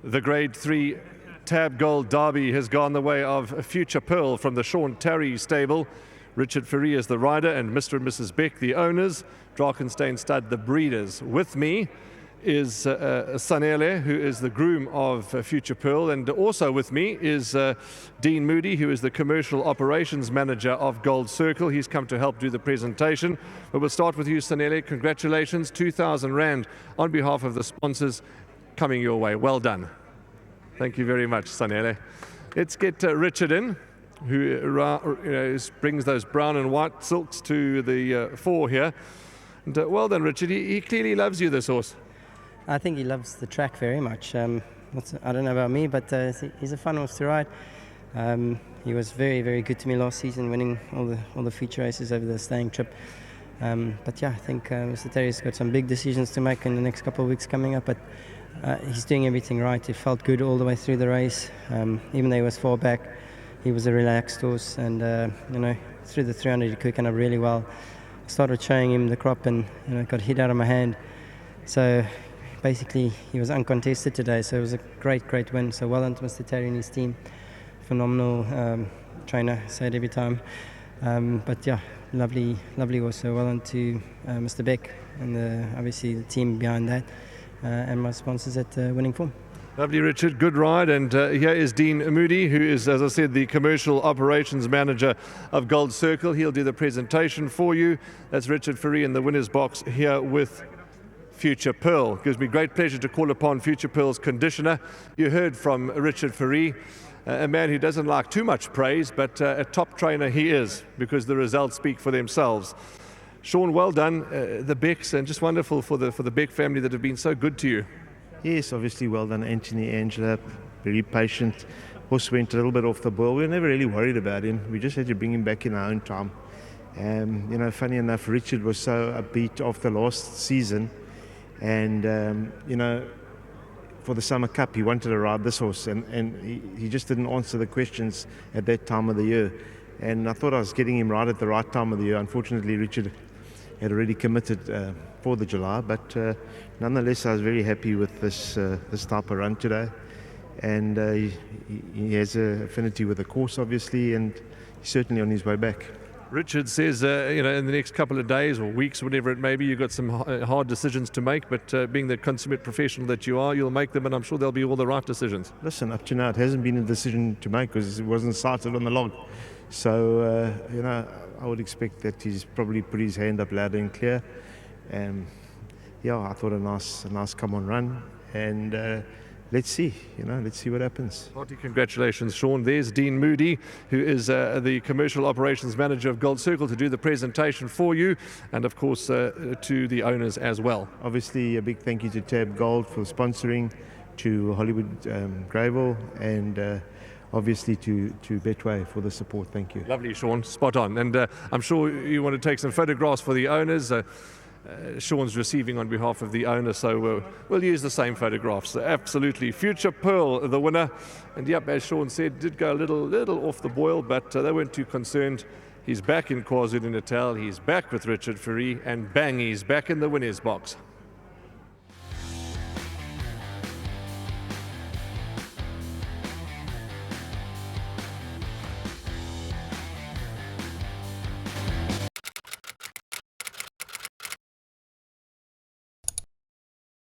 The Grade 3 Tab Gold Derby has gone the way of Future Pearl from the Sean Terry stable. Richard Fourie is the rider and Mr. and Mrs. Beck the owners. Drakensberg Stud the breeders. With me is Sanele, who is the groom of Future Pearl, and also with me is Dean Moody, who is the commercial operations manager of Gold Circle. He's come to help do the presentation. But we'll start with you, Sanele. Congratulations, 2,000 Rand on behalf of the sponsors coming your way. Well done. Thank you very much, Sanele. Let's get Richard in, who brings those brown and white silks to the fore here. And well done, Richard. He clearly loves you, this horse. I think he loves the track very much. I don't know about me, but he's a fun horse to ride. He was very, very good to me last season, winning all the feature races over the staying trip. But yeah, I think Mr. Terry's got some big decisions to make in the next couple of weeks coming up. But he's doing everything right. It felt good all the way through the race. Even though he was far back, he was a relaxed horse, and through the 300 he quickened up really well. Started showing him the crop, and got hit out of my hand. So basically he was uncontested today, so it was a great win. So well done to Mr. Terry and his team. Phenomenal trainer, say it every time. But yeah, lovely horse. So well done to Mr. Beck and obviously the team behind that, and my sponsors at Winning Form. Lovely, Richard. Good ride. And here is Dean Moody, who is, as I said, the commercial operations manager of Gold Circle. He'll do the presentation for you. That's Richard Fourie in the winner's box here with Future Pearl. It gives me great pleasure to call upon Future Pearl's conditioner. You heard from Richard Fourie, a man who doesn't like too much praise, but a top trainer he is, because the results speak for themselves. Sean, well done. The Becks, and just wonderful for the Beck family that have been so good to you. Yes, obviously well done, Anthony, Angela, very patient. Horse went a little bit off the boil. We were never really worried about him. We just had to bring him back in our own time. Funny enough, Richard was so upbeat after last season, and for the Summer Cup he wanted to ride this horse, and he just didn't answer the questions at that time of the year. And I thought I was getting him right at the right time of the year. Unfortunately, Richard had already committed for the July, but nonetheless I was very happy with this type of run today, and he has an affinity with the course obviously, and he's certainly on his way back. Richard says in the next couple of days or weeks, whatever it may be, you've got some hard decisions to make, but being the consummate professional that you are, you'll make them, and I'm sure they'll be all the right decisions. Listen, up to now it hasn't been a decision to make because it wasn't sighted on the log, so I would expect that he's probably put his hand up loud and clear. I thought a nice come on run, and let's see what happens. Hearty congratulations, Sean. There's Dean Moody, who is the commercial operations manager of Gold Circle, to do the presentation for you, and of course to the owners as well. Obviously a big thank you to Tab Gold for sponsoring, to Hollywoodbets Greyville, and obviously to Betway for the support. Thank you. Lovely, Sean. Spot on. And I'm sure you want to take some photographs for the owners. Sean's receiving on behalf of the owner, so we'll use the same photographs. Absolutely. Future Pearl, the winner. And yep, as Sean said, did go a little off the boil, but they weren't too concerned. He's back in KwaZulu-Natal. He's back with Richard Fourie, and bang, he's back in the winner's box.